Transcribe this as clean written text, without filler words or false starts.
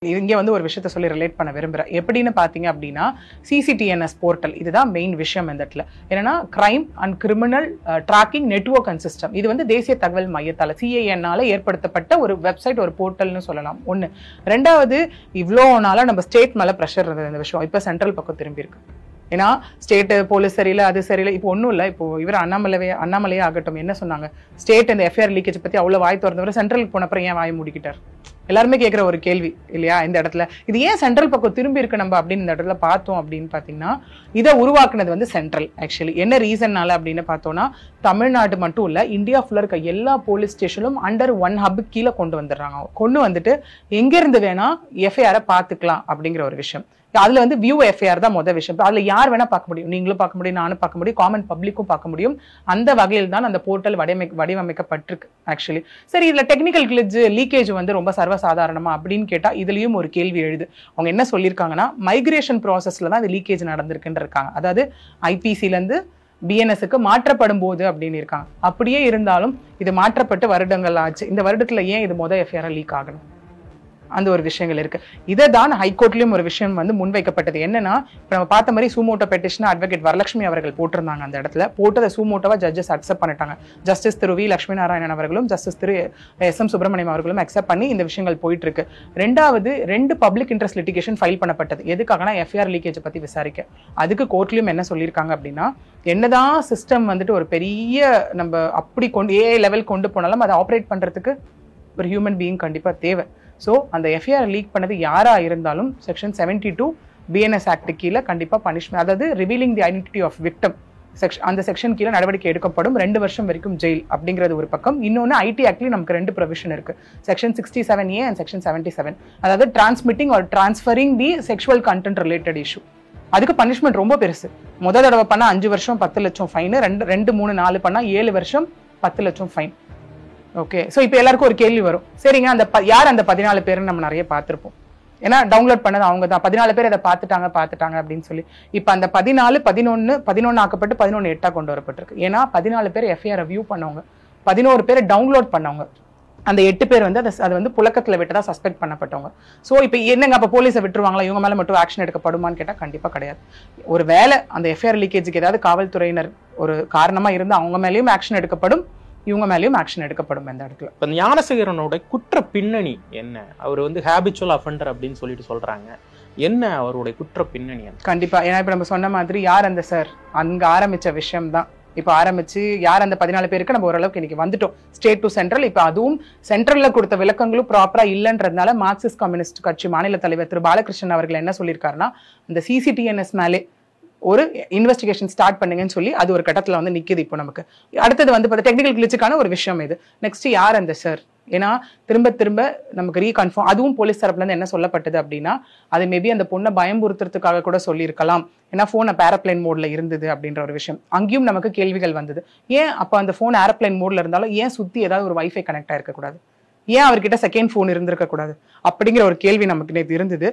இங்க வந்து ஒரு விஷயத்தை சொல்லி ரிலேட் பண்ண விரும்புறேன். எப்படின்னு பாத்தீங்க அப்படின்னா CCTNS போர்ட்டல் இதுதான் மெயின் விஷயம் இந்த இடத்துல. என்னன்னா crime and criminal tracking network and system. இது வந்து தேசிய தகவல் மையத்தால CIN ஏற்படுத்தப்பட்ட ஒரு வெப்சைட், ஒரு போர்ட்டல்னு சொல்லலாம். ஒண்ணு. ரெண்டாவது, இவ்வளோ நாளா நம்ம ஸ்டேட் மேல ப்ரெஷர் இருந்தது இந்த விஷயம். இப்ப சென்ட்ரல் பக்கம் திரும்பி இருக்கு. ஏன்னா ஸ்டேட் போலீஸ் சரியில்லை, அது சரியில்லை. இப்போ ஒன்றும் இல்லை. இப்போ இவர் அண்ணாமலையே ஆகட்டும் என்ன சொன்னாங்க, ஸ்டேட் இந்த FIR லீக்கேஜ் பத்தி அவ்வளோ வாய் திறந்தவர் சென்ட்ரலுக்கு போன அப்புறம் ஏன் வாய் மூடிக்கிட்டார்? எல்லாருமே கேட்குற ஒரு கேள்வி இல்லையா இந்த இடத்துல. இது ஏன் சென்ட்ரல் பக்கம் திரும்பி இருக்கு நம்ம அப்படின்னு இந்த இடத்துல பார்த்தோம் அப்படின்னு பார்த்தீங்கன்னா, இதை உருவாக்குனது வந்து சென்ட்ரல். ஆக்சுவலி என்ன ரீசன்னால அப்படின்னு பார்த்தோம்னா, தமிழ்நாடு மட்டும் இல்லை, இந்தியா ஃபுல்லாக இருக்க எல்லா போலீஸ் ஸ்டேஷனும் அண்டர் ஒன் ஹப் கீழே கொண்டு வந்துடுறாங்க. கொண்டு வந்துட்டு எங்கேருந்து வேணா FIR பார்த்துக்கலாம் அப்படிங்கிற ஒரு விஷயம். அதுல வந்து வியூ FIR தான் முதல் விஷயம். அதுல யார் வேணா பார்க்க முடியும், நீங்களும் பார்க்க முடியும், நானும் பார்க்க முடியும், காமன் பப்ளிக்கும் பார்க்க முடியும். அந்த வகையில் தான் அந்த போர்ட்டல் வடிவமைக்கப்பட்டிருக்கு ஆக்சுவலி. சரி, இதுல டெக்னிக்கல் கிளிட்ஜ் லீக்கேஜ் வந்து ரொம்ப சர்வசாதாரணமா அப்படின்னு கேட்டா இதுலயும் ஒரு கேள்வி எழுது. அவங்க என்ன சொல்லியிருக்காங்கன்னா, மைக்ரேஷன் ப்ராசஸ்ல தான் இது லீக்கேஜ் நடந்திருக்குன்னு இருக்காங்க. அதாவது IPCல இருந்து BNSக்கு மாற்றப்படும் போது அப்படின்னு இருக்காங்க. அப்படியே இருந்தாலும் இது மாற்றப்பட்டு வருடங்கள் ஆச்சு. இந்த வருடத்துல ஏன் இது FIR லீக் ஆகணும்? அந்த ஒரு விஷயங்கள் இருக்கு. இதை தான் ஹைகோர்ட்லயும் ஒரு விஷயம் வந்து முன்வைக்கப்பட்டது. என்னன்னா, இப்ப நம்ம பார்த்த மாதிரி சூமோட்டோ பெட்டிஷன் அட்வொகேட் வரலட்சுமி அவர்கள் போட்டிருந்தாங்க. அந்த இடத்துல போட்டதை சூமோட்டோவா ஜட்ஜஸ் அக்செப்ட் பண்ணிட்டாங்க. ஜஸ்டிஸ் திரு V லட்சுமி நாராயணன் அவர்களும் ஜஸ்டிஸ் திரு SM சுப்பிரமணியம் அவர்களும் அக்செப்ட் பண்ணி இந்த விஷயங்கள் போயிட்டு இருக்கு. ரெண்டாவது, 2 பப்ளிக் இன்ட்ரெஸ்ட் லிட்டிகேஷன் ஃபைல் பண்ணப்பட்டது. எதுக்காகனா FIR லீக்கேஜ் பத்தி விசாரிக்க. அதுக்கு கோர்ட்லயும் என்ன சொல்லியிருக்காங்க அப்படின்னா, என்னதான் சிஸ்டம் வந்துட்டு ஒரு பெரிய நம்ம அப்படி AI லெவல் கொண்டு போனாலும் அதை ஆப்ரேட் பண்றதுக்கு ஒரு ஹியூமன் பீயிங் கண்டிப்பா தேவை. ஸோ அந்த FIR லீக் பண்ணது யாரா இருந்தாலும் செக்ஷன் 72 BNS ஆக்ட் கீழே கண்டிப்பா பனிஷ்மெண்ட், அதாவது revealing the identity of victim அந்த செக்ஷன் கீழே நடவடிக்கை எடுக்கப்படும். 2 வருஷம் வரைக்கும் ஜெயில் அப்படிங்கிறது ஒரு பக்கம். இன்னொன்று IT ஆக்ட்லயும் நமக்கு 2 ப்ரொவிஷன் இருக்கு. Section 67A and section 77. அதாவது transmitting or transferring the sexual content related issue. அதுக்கு பனிஷ்மெண்ட் ரொம்ப பெருசு. முதல் தடவை பண்ணா 5 வருஷம் 10 லட்சம் ஃபைன், 2 3 4 பண்ணா 7 வருஷம் 10 லட்சம் ஃபைன். ஓகே, ஸோ இப்போ எல்லாருக்கும் ஒரு கேள்வி வரும். சரிங்க, யார் அந்த 14 பேருன்னு நம்ம நிறைய பார்த்துருப்போம். ஏன்னா டவுன்லோட் பண்ணது அவங்க தான். 14 பேர் அதை பார்த்துட்டாங்க அப்படின்னு சொல்லி இப்போ அந்த 14 11 ஆக்கப்பட்டு 11 8 கொண்டு வரப்பட்டிருக்கு. ஏன்னா 14 பேர் FIR வியூ பண்ணவங்க, 11 பேர் டவுன்லோட் பண்ணவங்க, அந்த 8 பேர் வந்து அது வந்து புழக்கத்தில் விட்டதா சஸ்பெக்ட் பண்ணப்பட்டவங்க. ஸோ இப்போ என்னங்க அப்போ போலீஸை விட்டுருவாங்களா, இவங்க மேலே மட்டும் ஆக்ஷன் எடுக்கப்படுமான்னு கேட்டால் கண்டிப்பாக கிடையாது. ஒரு வேலை அந்த FIR லீக்கேஜுக்கு ஏதாவது காவல்துறையினர் ஒரு காரணமா இருந்து அவங்க மேலேயும் ஆக்ஷன் எடுக்கப்படும், இவங்க மேலேயும் ஆக்ஷன் எடுக்கப்படும் இந்த இடத்துல. இப்போ ஞானசேகரனோட குற்ற பின்னணி என்ன? அவர் வந்து ஹேபிச்சுவல் அஃபெண்டர் அப்படின்னு சொல்றாங்க. என்ன அவருடைய குற்ற பின்னணி? கண்டிப்பா, ஏன்னா இப்ப நம்ம சொன்ன மாதிரி யார் அந்த சார் அங்க ஆரம்பிச்ச விஷயம் தான் இப்ப ஆரம்பிச்சு யார் அந்த 14 பேருக்கு நம்ம ஓரளவுக்கு இன்னைக்கு வந்துட்டோம் ஸ்டேட் டு சென்ட்ரல். இப்ப அதுவும் சென்ட்ரல்ல கொடுத்த விளக்கங்களும் ப்ராப்பரா இல்லைன்றதுனால மார்க்சிஸ்ட் கம்யூனிஸ்ட் கட்சி மாநில தலைவர் திரு பாலகிருஷ்ணன் அவர்கள் என்ன சொல்லியிருக்காருன்னா, இந்த CCTNS மேலே ஒரு இன்வெஸ்டிகேஷன் ஸ்டார்ட் பண்ணுங்கன்னு சொல்லி அது ஒரு கட்டத்துல வந்து நிக்குது. இப்போ நமக்கு அடுத்தது வந்து டெக்னிக்கல் கிளிச்சுக்கான ஒரு விஷயம் இது. நெக்ஸ்ட் யார் அந்த சார்? ஏன்னா திரும்ப நமக்கு ரீகன்ஃபார்ம், அதுவும் போலீஸ் தரப்புல இருந்து என்ன சொல்லப்பட்டது அப்படின்னா, அது மேபி அந்த பொண்ணை பயம்புறுத்துறதுக்காக கூட சொல்லியிருக்கலாம். ஏன்னா போன் ஏரோப்ளைன் மோட்ல இருந்தது அப்படின்ற ஒரு விஷயம். அங்கேயும் நமக்கு கேள்விகள் வந்தது. ஏன் அப்ப அந்த போன் ஏரோப்ளைன் மோட்ல இருந்தாலும் ஏன் சுத்தி ஏதாவது ஒரு வைஃபை கனெக்ட் ஆயிருக்க கூடாது? ஏன் அவர்கிட்ட செகண்ட் போன் இருந்திருக்க கூடாது அப்படிங்கிற ஒரு கேள்வி நமக்கு நேற்று இருந்தது.